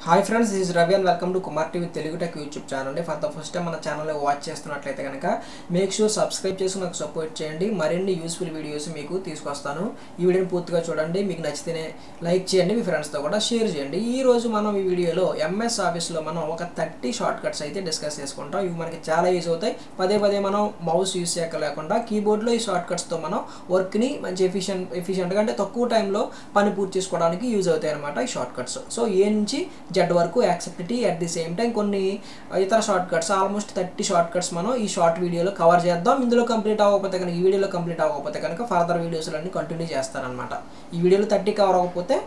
Hi friends, this is Ravi and welcome to Kumar TV Telugu Tech YouTube channel. For the first time మన channel watch చేస్తున్నట్లయితే గనుక make sure subscribe చేసి నాకు support చేయండి. మరిన్ని useful videos మీకు తీసుకొస్తాను. ఈ వీడియోని పూర్తిగా చూడండి. మీకు నచ్చితేనే లైక్ చేయండి, మీ ఫ్రెండ్స్ తో కూడా షేర్ చేయండి. ఈ రోజు మనం ఈ వీడియోలో MS ఆఫీస్ లో మనం ఒక 30 షార్ట్ కట్స్ అయితే డిస్కస్ చేసుకుంటాం. ఇవి మనకి చాలా యూజ్ అవుతాయి. పదే పదే మనం మౌస్ యూస్ చేయలేకుండా కీబోర్డ్ లో ఈ షార్ట్ కట్స్ తో మనం వర్క్ ని మంచి ఎఫిషియెంట్ గా అంటే తక్కువ టైం లో పని పూర్తి చేసుకోవడానికి యూజ్ అవుతాయి అన్నమాట ఈ షార్ట్ కట్స్. సో ఏ నుంచి జెడ్ వరకు యాక్సెప్టిటీ అట్ ది సేమ్ టైం కొన్ని ఇతర short cuts almost 30 short cuts మనం ఈ షార్ట్ వీడియోలో కవర్ చేద్దాం. ఇందులో కంప్లీట్ అవ్వకపోతే కనుక ఈ వీడియోలో కంప్లీట్ అవ్వకపోతే కనుక ఫర్దర్ వీడియోస్లన్నీ కంటిన్యూ చేస్తానన్నమాట. ఈ వీడియోలో 30 కవర్ అవ్వకపోతే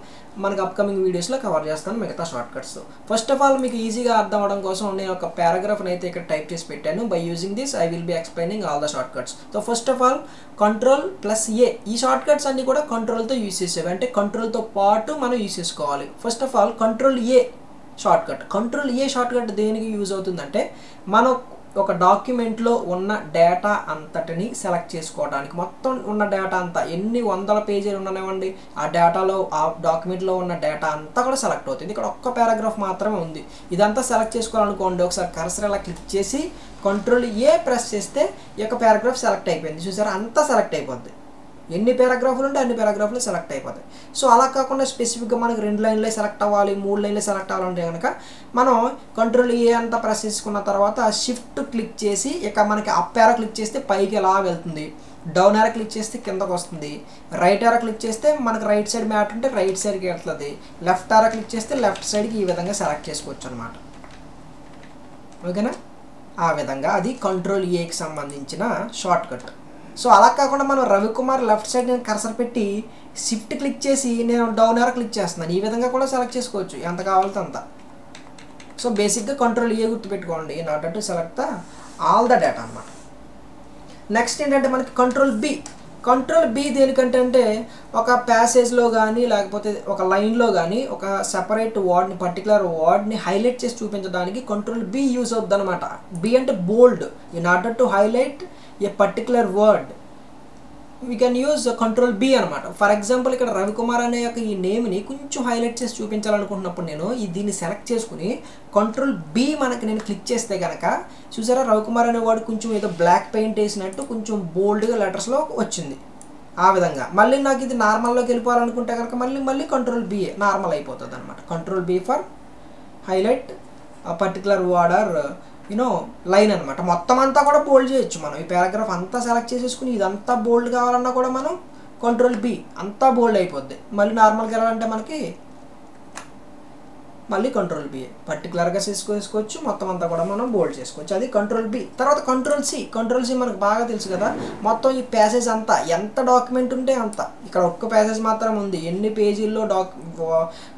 మనకు అప్కమింగ్ వీడియోస్లో కవర్ చేస్తాను మిగతా short cuts. First of all మీకు ఈజీగా అర్థం అవడం కోసం నేను ఒక పారాగ్రాఫ్ని అయితే ఇక్కడ టైప్ చేసి పెట్టాను. By using this I will be explaining all the short cuts. So first of all Ctrl+A ఈ షార్ట్ కట్స్ అన్ని కూడా కంట్రోల్తో యూజ్ చేసేవి, అంటే కంట్రోల్తో పాటు మనం యూజ్ చేసుకోవాలి. First of all Ctrl+A short cut. Ctrl+A short cut దేనికి యూజ్ అవుతుందంటే మనం ఒక డాక్యుమెంట్లో ఉన్న డేటా అంతటిని సెలెక్ట్ చేసుకోవడానికి, మొత్తం ఉన్న డేటా అంతా ఎన్ని వందల పేజీలు ఉండనివ్వండి ఆ డేటాలో ఆ డాక్యుమెంట్లో ఉన్న డేటా అంతా కూడా సెలెక్ట్ అవుతుంది. ఇక్కడ ఒక్క పారాగ్రాఫ్ మాత్రమే ఉంది. ఇదంతా సెలెక్ట్ చేసుకోవాలనుకోండి, ఒకసారి కర్సర్ ఇలా క్లిక్ చేసి Ctrl+A ప్రెస్ చేస్తే ఈ యొక్క పారాగ్రాఫ్ సెలెక్ట్ అయిపోయింది. చూసారా, అంతా సెలెక్ట్ అయిపోద్ది. ఎన్ని పారాగ్రాఫ్లు ఉంటే అన్ని పారాగ్రాఫ్లు సెలెక్ట్ అయిపోతాయి. సో అలా కాకుండా స్పెసిఫిక్గా మనకి 2 లైన్లే సెలెక్ట్ అవ్వాలి, 3 లైన్లే సెలెక్ట్ అవ్వాలంటే కనుక మనం Ctrl+A అంతా ప్రెస్ చేసుకున్న తర్వాత షిఫ్ట్ క్లిక్ చేసి ఇక మనకి అప్ యారో క్లిక్ చేస్తే పైకి ఎలా వెళ్తుంది, డౌన్ యారో క్లిక్ చేస్తే కిందకు వస్తుంది, రైట్ యారో క్లిక్ చేస్తే మనకి రైట్ సైడ్ మ్యాట్ ఉంటే రైట్ సైడ్కి వెళ్తుంది, లెఫ్ట్ యారో క్లిక్ చేస్తే లెఫ్ట్ సైడ్కి ఈ విధంగా సెలెక్ట్ చేసుకోవచ్చు అనమాట. ఓకేనా, ఆ విధంగా అది Ctrl+Aకి సంబంధించిన షార్ట్ కట్. సో అలా కాకుండా మనం రవికుమార్ లెఫ్ట్ సైడ్ నేను కర్సర్ పెట్టి షిఫ్ట్ క్లిక్ చేసి నేను డౌన్ యారో క్లిక్ చేస్తున్నాను. ఈ విధంగా కూడా సెలెక్ట్ చేసుకోవచ్చు ఎంత కావాలంటే అంత. సో బేసిక్గా Ctrl+A గుర్తుపెట్టుకోండి in order to select the all the data అనమాట. నెక్స్ట్ ఏంటంటే మనకి Ctrl+B దేనికంటే అంటే ఒక ప్యాసేజ్లో కానీ లేకపోతే ఒక లైన్లో కానీ ఒక సెపరేట్ వర్డ్ని పర్టికులర్ వర్డ్ని హైలైట్ చేసి చూపించడానికి Ctrl+B యూజ్ అవుతుంది అనమాట. బి అంటే bold. In order to highlight a particular word we can use Ctrl+B అనమాట. ఫర్ ఎగ్జాంపుల్ ఇక్కడ రవికుమార్ అనే యొక్క ఈ నేమ్ని కొంచెం హైలైట్ చేసి చూపించాలనుకుంటున్నప్పుడు నేను దీన్ని సెలెక్ట్ చేసుకుని Ctrl+B మనకి నేను క్లిక్ చేస్తే కనుక చూసారా, రవికుమార్ అనే వర్డ్ కొంచెం ఏదో బ్లాక్ పెయింట్ వేసినట్టు కొంచెం బోల్డ్గా లెటర్స్లో వచ్చింది. ఆ విధంగా మళ్ళీ నాకు ఇది నార్మల్లోకి వెళ్ళిపోవాలనుకుంటే కనుక మళ్ళీ Ctrl+B నార్మల్ అయిపోతుంది అనమాట. Ctrl+B for highlight particular word or line అనమాట. మొత్తం అంతా కూడా బోల్డ్ చేయొచ్చు మనం. ఈ పారాగ్రాఫ్ అంతా సెలెక్ట్ చేసేసుకుని ఇదంతా బోల్డ్ కావాలన్నా కూడా మనం Ctrl+B అంతా బోల్డ్ అయిపోద్ది. మళ్ళీ నార్మల్గా వెళ్ళాలంటే మనకి మళ్ళీ Ctrl+B పర్టికులర్గా చేసుకోవచ్చు, మొత్తం అంతా కూడా మనం బోల్డ్ చేసుకోవచ్చు. అది Ctrl+B. తర్వాత Ctrl+C మనకు బాగా తెలుసు కదా. మొత్తం ఈ ప్యాసేజ్ అంతా ఎంత డాక్యుమెంట్ ఉంటే అంత, ఇక్కడ ఒక్క ప్యాసేజ్ మాత్రం ఉంది, ఎన్ని పేజీల్లో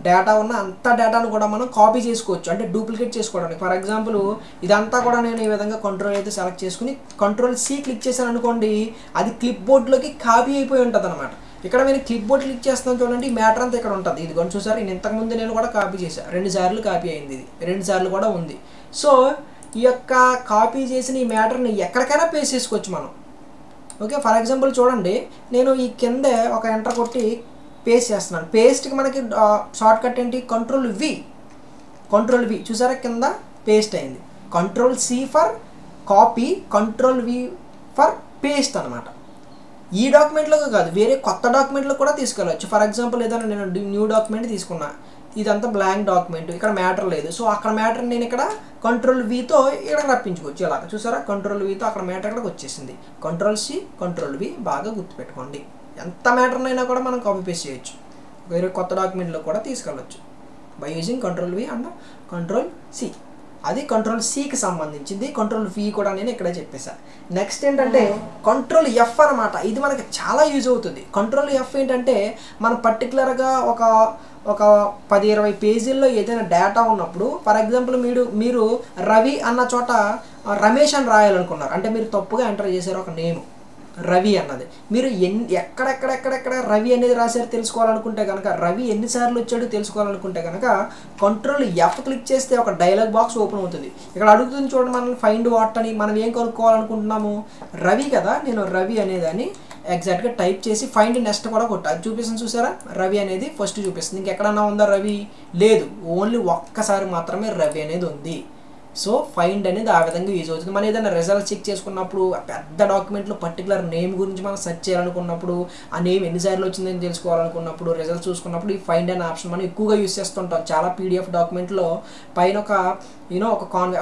డేటా ఉన్న అంత డేటాను కూడా మనం కాపీ చేసుకోవచ్చు, అంటే డూప్లికేట్ చేసుకోవడానికి. ఫర్ ఎగ్జాంపుల్ ఇదంతా కూడా నేను ఈ విధంగా కంట్రోల్ అయితే సెలెక్ట్ చేసుకుని Ctrl+C క్లిక్ చేశాను అనుకోండి, అది క్లిప్ బోర్డ్లోకి కాపీ అయిపోయి ఉంటుంది అనమాట. ఇక్కడ నేను క్లిప్ బోర్డ్ క్లిక్ చేస్తాను చూడండి, మ్యాటర్ అంతా ఇక్కడ ఉంటుంది. ఇది కొంచెం చూసారు, ఇంతకుముందు నేను కూడా కాపీ చేశాను, 2 సార్లు కాపీ అయింది, ఇది 2 సార్లు కూడా ఉంది. సో ఈ యొక్క కాపీ చేసిన ఈ మ్యాటర్ని ఎక్కడికైనా పేస్ట్ చేసుకోవచ్చు మనం. ఓకే, ఫర్ ఎగ్జాంపుల్ చూడండి, నేను ఈ కిందే ఒక ఎంటర్ కొట్టి పేస్ట్ చేస్తున్నాను. పేస్ట్కి మనకి షార్ట్ కట్ ఏంటి, Ctrl+V చూసారా, కింద పేస్ట్ అయింది. Ctrl+C for copy, Ctrl+V for paste అనమాట. ఈ డాక్యుమెంట్లోకి కాదు, వేరే కొత్త డాక్యుమెంట్లో కూడా తీసుకెళ్ళవచ్చు. ఫర్ ఎగ్జాంపుల్ ఏదైనా నేను న్యూ డాక్యుమెంట్ తీసుకున్నా, ఇదంతా బ్లాంక్ డాక్యుమెంట్, ఇక్కడ మ్యాటర్ లేదు. సో అక్కడ మ్యాటర్ నేను ఇక్కడ Ctrl+Vతో ఇక్కడ రప్పించుకోవచ్చు. ఇలాగ చూసారా, Ctrl+Vతో అక్కడ మ్యాటర్ ఇక్కడికి వచ్చేసింది. Ctrl+C Ctrl+V బాగా గుర్తుపెట్టుకోండి. ఎంత మ్యాటర్నైనా కూడా మనం కాపీ పేస్ట్ చేయొచ్చు, వేరే కొత్త డాక్యుమెంట్లో కూడా తీసుకెళ్ళవచ్చు by using Ctrl+V and Ctrl+C. అది Ctrl+Cకి సంబంధించింది. Ctrl+V కూడా నేను ఇక్కడే చెప్పేసా. నెక్స్ట్ ఏంటంటే Ctrl+F అనమాట. ఇది మనకి చాలా యూజ్ అవుతుంది. Ctrl+F ఏంటంటే మనం పర్టికులర్గా ఒక 10-20 పేజీల్లో ఏదైనా డేటా ఉన్నప్పుడు, ఫర్ ఎగ్జాంపుల్ మీరు రవి అన్న చోట రమేష్ అని రాయాలనుకున్నారు, అంటే మీరు తప్పుగా ఎంటర్ చేశారు ఒక నేమ్ రవి అన్నది. మీరు ఎక్కడెక్కడ రవి అనేది రాశారు తెలుసుకోవాలనుకుంటే కనుక, రవి ఎన్నిసార్లు వచ్చాడో తెలుసుకోవాలనుకుంటే కనుక Ctrl+F క్లిక్ చేస్తే ఒక డైలాగ్ బాక్స్ ఓపెన్ అవుతుంది. ఇక్కడ అడుగుతుంది చూడండి, మనం ఫైండ్ వాట్ అని. మనం ఏం కనుక్కోవాలనుకుంటున్నాము, రవి కదా, నేను రవి అనేదాన్ని ఎగ్జాక్ట్గా టైప్ చేసి ఫైండ్ నెక్స్ట్ కూడా కొట్టు. అది చూపిస్తుంది చూసారా, రవి అనేది ఫస్ట్ చూపిస్తుంది. ఇంకెక్కడన్నా ఉందా రవి? లేదు, ఓన్లీ ఒక్కసారి మాత్రమే రవి అనేది ఉంది. సో ఫైండ్ అనేది ఆ విధంగా యూజ్ అవుతుంది. మనం ఏదైనా రిజల్ట్ చెక్ చేసుకున్నప్పుడు పెద్ద డాక్యుమెంట్లో పర్టికులర్ నేమ్ గురించి మనం సెర్చ్ చేయాలనుకున్నప్పుడు, ఆ నేమ్ ఎన్నిసార్లు వచ్చిందని తెలుసుకోవాలనుకున్నప్పుడు, రిజల్ట్ చూసుకున్నప్పుడు ఈ ఫైండ్ అనే ఆప్షన్ మనం ఎక్కువగా యూజ్ చేస్తుంటాం. చాలా పీడిఎఫ్ డాక్యుమెంట్లో పైన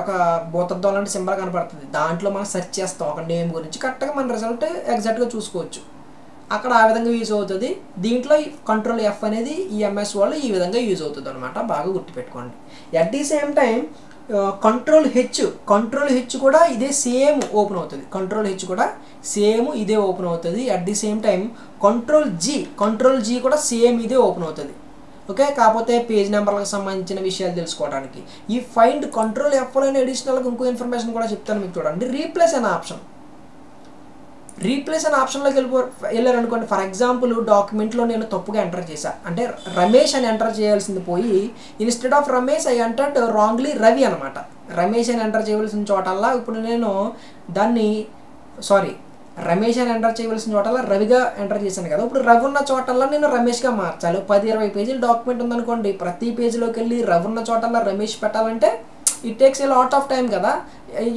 ఒక భూతద్దం లాంటి సింబల్ కనపడుతుంది, దాంట్లో మనం సెర్చ్ చేస్తాం ఒక నేమ్ గురించి, కరెక్ట్గా మన రిజల్ట్ ఎగ్జాక్ట్గా చూసుకోవచ్చు. అక్కడ ఆ విధంగా యూజ్ అవుతుంది. దీంట్లో కంట్రోల్ ఎఫ్ అనేది ఈ ఎంఎస్ వాళ్ళు ఈ విధంగా యూజ్ అవుతుంది అనమాట. బాగా గుర్తుపెట్టుకోండి. At the same time control H కూడా ఇదే సేమ్ ఓపెన్ అవుతుంది. కంట్రోల్ హెచ్ కూడా సేమ్ ఇదే ఓపెన్ అవుతుంది. At the same time control G కూడా సేమ్ ఇదే ఓపెన్ అవుతుంది. ఓకే, కాకపోతే పేజ్ నెంబర్లకు సంబంధించిన విషయాలు తెలుసుకోవడానికి ఈ ఫైండ్ కంట్రోల్ ఎఫ్లో అడిషనల్గా ఇంకో ఇన్ఫర్మేషన్ కూడా చెప్తాను మీకు. చూడండి, రీప్లేస్ అనే ఆప్షన్లోకి వెళ్ళారనుకోండి. ఫర్ ఎగ్జాంపుల్ డాక్యుమెంట్లో నేను తప్పుగా ఎంటర్ చేశాను, అంటే రమేష్ అని ఎంటర్ చేయాల్సింది పోయి instead of Ramesh I entered wrongly Ravi అనమాట. రమేష్ అని ఎంటర్ చేయవలసిన చోటల్లా ఇప్పుడు నేను రమేష్ అని ఎంటర్ చేయవలసిన చోటల్లా రవిగా ఎంటర్ చేశాను కదా. ఇప్పుడు రవి ఉన్న చోటల్లా నేను రమేష్గా మార్చాలి. 10-20 పేజీల డాక్యుమెంట్ ఉందనుకోండి, ప్రతి పేజీలోకి వెళ్ళి రవి ఉన్న చోటల్లా రమేష్ పెట్టాలంటే it takes a lot of time కదా.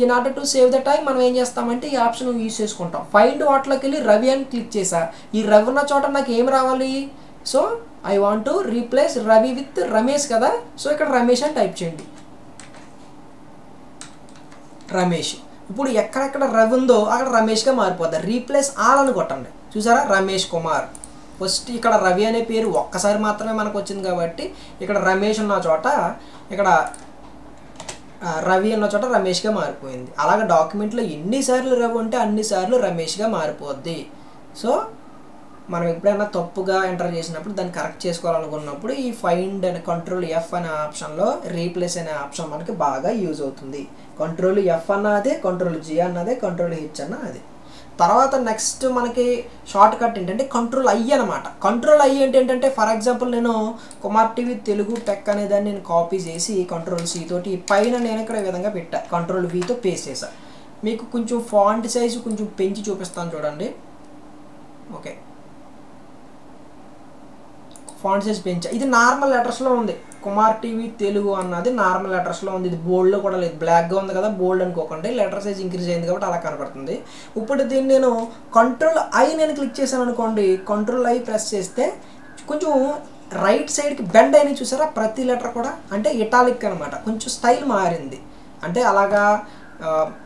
In order to save the time మనం ఏం చేస్తామంటే ఈ ఆప్షన్ యూజ్ చేసుకుంటాం. ఫైండ్ వాటిలోకి వెళ్ళి రవి అని క్లిక్ చేసా. ఈ రవి ఉన్న చోట నాకు ఏం రావాలి? So I want to replace Ravi with Ramesh కదా. సో ఇక్కడ రమేష్ అని టైప్ చేయండి, రమేష్. ఇప్పుడు ఎక్కడెక్కడ రవి ఉందో అక్కడ రమేష్గా మారిపోద్ది. రీప్లేస్ ఆల్ అని కొట్టండి. చూసారా, రమేష్ కుమార్. ఫస్ట్ ఇక్కడ రవి అనే పేరు ఒక్కసారి మాత్రమే మనకు వచ్చింది కాబట్టి ఇక్కడ రమేష్ ఉన్న చోట ఇక్కడ రవి అన్న చోట రమేష్గా మారిపోయింది. అలాగే డాక్యుమెంట్లో ఎన్నిసార్లు రవి ఉంటే అన్నిసార్లు రమేష్గా మారిపోద్ది. సో మనం ఎప్పుడైనా తప్పుగా ఎంటర్ చేసినప్పుడు దాన్ని కరెక్ట్ చేసుకోవాలనుకున్నప్పుడు ఈ ఫైండ్ అనే కంట్రోల్ ఎఫ్ అనే ఆప్షన్లో రీప్లేస్ అనే ఆప్షన్ మనకి బాగా యూజ్ అవుతుంది. కంట్రోల్ ఎఫ్ అన్న అదే, కంట్రోల్ జీ అన్నదే, కంట్రోల్ హెచ్ అన్న అదే. తర్వాత నెక్స్ట్ మనకి షార్ట్ కట్ ఏంటంటే కంట్రోల్ ఐ అనమాట. కంట్రోల్ ఐ ఏంటంటే ఫర్ ఎగ్జాంపుల్ నేను కుమార్ టీవీ తెలుగు టెక్ అనే దాన్ని నేను కాపీ చేసి కంట్రోల్ సి తోటి పైన నేను ఇక్కడ ఈ విధంగా పెట్టా, కంట్రోల్ వితో పేస్ట్ చేశా. మీకు కొంచెం ఫాంట్ సైజు కొంచెం పెంచి చూపిస్తాను చూడండి. ఓకే, ఫాంట్ సైజ్ పెంచా. ఇది నార్మల్ లెటర్స్లో ఉంది, కుమార్ టీవీ తెలుగు అన్నది నార్మల్ లెటర్స్లో ఉంది. ఇది బోల్డ్లో కూడా లేదు, బ్లాక్గా ఉంది కదా, బోల్డ్ అనుకోకండి. లెటర్ సైజ్ ఇంక్రీజ్ అయింది కాబట్టి అలా కనపడుతుంది. ఇప్పుడు దీన్ని నేను కంట్రోల్ ఐ నేను క్లిక్ చేశాను అనుకోండి, కంట్రోల్ ఐ ప్రెస్ చేస్తే కొంచెం రైట్ సైడ్కి బెండ్ అయినా చూసారా ప్రతి లెటర్ కూడా, అంటే ఇటాలిక్ అనమాట. కొంచెం స్టైల్ మారింది, అంటే అలాగా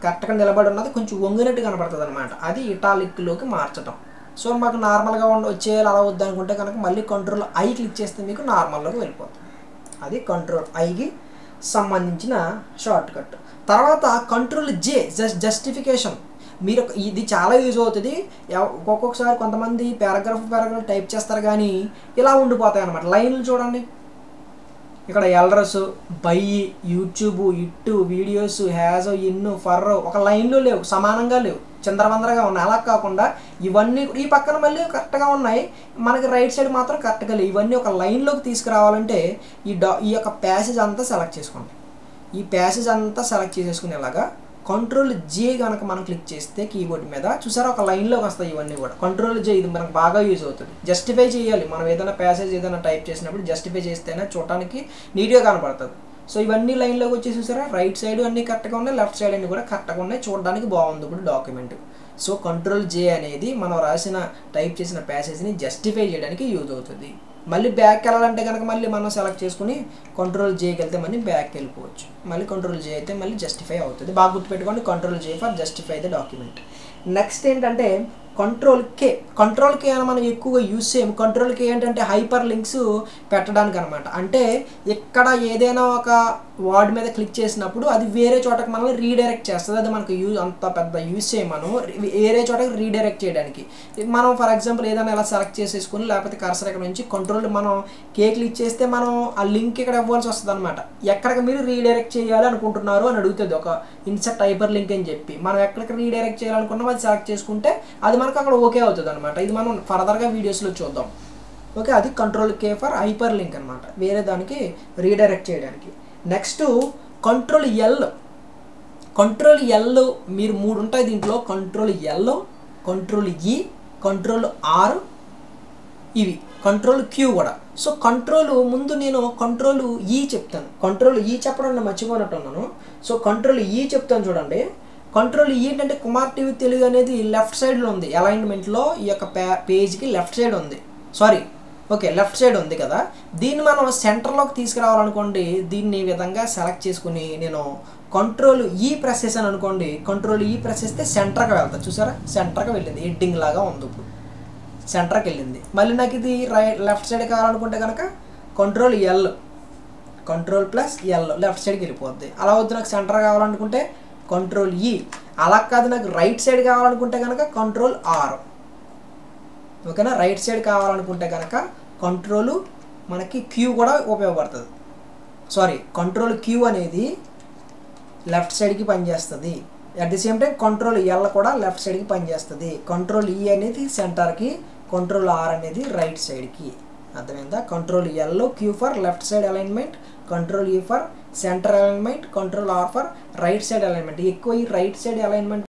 కరెక్ట్గా నిలబడి ఉన్నది కొంచెం వంగినట్టు కనపడుతుంది అనమాట. అది ఇటాలిక్లోకి మార్చడం. సో మాకు నార్మల్గా వచ్చేయాలి అలా వద్దనుకుంటే కనుక మళ్ళీ కంట్రోల్ ఐ క్లిక్ చేస్తే మీకు నార్మల్లోకి వెళ్ళిపోతుంది. అది కంట్రోల్ ఐకి సంబంధించిన షార్ట్ కట్. తర్వాత కంట్రోల్ జే జస్టిఫికేషన్. మీరు ఇది చాలా యూజ్ అవుతుంది. ఒక్కొక్కసారి కొంతమంది పారాగ్రాఫ్ టైప్ చేస్తారు కానీ ఇలా ఉండిపోతాయి అన్నమాట. లైన్లు చూడండి, ఇక్కడ ఎల్రస్, బై, యూట్యూబ్, ఇట్టు, వీడియోస్, హ్యాజ్, ఇన్ను, ఫర్ ఒక లైన్లో లేవు, సమానంగా లేవు, చిందరవందరగా ఉన్నాయి. అలా కాకుండా ఇవన్నీ ఈ పక్కన మళ్ళీ కరెక్ట్గా ఉన్నాయి, మనకి రైట్ సైడ్ మాత్రం కరెక్ట్గా లేవు. ఇవన్నీ ఒక లైన్లోకి తీసుకురావాలంటే ఈ యొక్క ప్యాసేజ్ అంతా సెలెక్ట్ చేసుకోండి. ఈ ప్యాసేజ్ అంతా సెలెక్ట్ చేసేసుకునేలాగా కంట్రోల్ జే కనుక మనం క్లిక్ చేస్తే కీబోర్డ్ మీద చూసారా ఒక లైన్లోకి వస్తాయి ఇవన్నీ కూడా. కంట్రోల్ జే ఇది మనకు బాగా యూజ్ అవుతుంది. జస్టిఫై చేయాలి, మనం ఏదైనా ప్యాసేజ్ ఏదైనా టైప్ చేసినప్పుడు జస్టిఫై చేస్తేనే చూడటానికి నీట్గా కనపడుతుంది. సో ఇవన్నీ లైన్లోకి వచ్చేసి చూసారా, రైట్ సైడ్ అన్నీ కరెక్ట్గా ఉన్నాయి, లెఫ్ట్ సైడ్ అన్నీ కూడా కరెక్ట్గా ఉన్నాయి, చూడడానికి బాగుంది ఇప్పుడు డాక్యుమెంట్. సో కంట్రోల్ జే అనేది మనం రాసిన టైప్ చేసిన ప్యాసేజ్ని జస్టిఫై చేయడానికి యూజ్ అవుతుంది. మళ్ళీ బ్యాక్ వెళ్ళాలంటే కనుక మళ్ళీ మనం సెలెక్ట్ చేసుకుని కంట్రోల్ జేకి వెళ్తే మళ్ళీ బ్యాక్ వెళ్ళిపోవచ్చు. మళ్ళీ కంట్రోల్ జే అయితే మళ్ళీ జస్టిఫై అవుతుంది. బాగా గుర్తుపెట్టుకోండి, control J for justify the document. Next ఏంటంటే కంట్రోల్ కే. కంట్రోల్ కే అని మనం ఎక్కువగా యూజ్ చేయము. కంట్రోల్ కే ఏంటంటే హైపర్ లింక్స్ పెట్టడానికి అనమాట. అంటే ఇక్కడ ఏదైనా ఒక వర్డ్ మీద క్లిక్ చేసినప్పుడు అది వేరే చోటకి మనల్ని రీడైరెక్ట్ చేస్తుంది. అది మనకు అంత పెద్ద యూజ్ చేయం మనం, వేరే చోటకి రీడైరెక్ట్ చేయడానికి. మనం ఫర్ ఎగ్జాంపుల్ ఏదైనా ఇలా సెలెక్ట్ చేసేసుకుని లేకపోతే కర్సర్ ఇక్కడ నుంచి కంట్రోల్ మనం కే క్లిక్ చేస్తే మనం ఆ లింక్ ఇక్కడ ఇవ్వాల్సి వస్తుంది అనమాట. ఎక్కడికి మీరు రీడైరెక్ట్ చేయాలి అనుకుంటున్నారు అని అడుగుతుంది, ఒక ఇన్సర్ట్ హైపర్ లింక్ అని చెప్పి. మనం ఎక్కడికి రీడైరెక్ట్ చేయాలనుకున్నాం అది సెలెక్ట్ చేసుకుంటే అది మనకు అక్కడ ఓకే అవుతుంది అనమాట. ఇది మనం ఫర్దర్గా వీడియోస్లో చూద్దాం. ఓకే, అది control K for hyper link అనమాట, వేరే దానికి రీడైరెక్ట్ చేయడానికి. Next control L. Control L మీరు 3 ఉంటాయి దీంట్లో, కంట్రోల్ ఎల్, కంట్రోల్ ఈ, కంట్రోల్ ఆర్, ఇవి కంట్రోల్ క్యూ కూడా. సో కంట్రోల్ ముందు నేను కంట్రోల్ ఈ చెప్తాను, కంట్రోల్ ఈ చెప్పడం నేను మర్చిపోయినట్టున్నాను. సో కంట్రోల్ ఈ చెప్తాను చూడండి. కంట్రోల్ ఈ ఏంటంటే కుమార్ టీవీ తెలుగు అనేది లెఫ్ట్ సైడ్లో ఉంది, అలైన్మెంట్లో ఈ యొక్క పేజ్కి లెఫ్ట్ సైడ్ ఉంది, సారీ ఓకే లెఫ్ట్ సైడ్ ఉంది కదా. దీన్ని మనం సెంటర్లోకి తీసుకురావాలనుకోండి, దీన్ని ఈ విధంగా సెలెక్ట్ చేసుకుని నేను కంట్రోల్ ఈ ప్రెస్ చేశాను అనుకోండి, కంట్రోల్ ఈ ప్రెస్ చేస్తే సెంటర్కి వెళ్తా. చూసారా సెంటర్కి వెళ్ళింది, హెడ్డింగ్ లాగా ఉంది, ఇప్పుడు సెంటర్కి వెళ్ళింది. మళ్ళీ నాకు ఇది లెఫ్ట్ సైడ్ కావాలనుకుంటే కనుక control L, control plus L left సైడ్కి వెళ్ళిపోద్ది. అలా వద్దు నాకు సెంటర్ కావాలనుకుంటే కంట్రోల్ ఈ, అలా కాదు నాకు రైట్ సైడ్ కావాలనుకుంటే కనుక కంట్రోల్ ఆర్. ఓకేనా, రైట్ సైడ్ కావాలనుకుంటే కనుక కంట్రోల్ మనకి క్యూ కూడా ఉపయోగపడుతుంది. సారీ కంట్రోల్ క్యూ అనేది లెఫ్ట్ సైడ్కి పనిచేస్తుంది. At the same time control L కూడా లెఫ్ట్ సైడ్కి పనిచేస్తుంది. కంట్రోల్ ఈ అనేది సెంటర్కి, కంట్రోల్ ఆర్ అనేది రైట్ సైడ్కి. అర్థమైందా? Control L Q for left side alignment, control E for center alignment, control R for right side alignment. ఎక్కువ ఈ రైట్ సైడ్ అలైన్మెంట్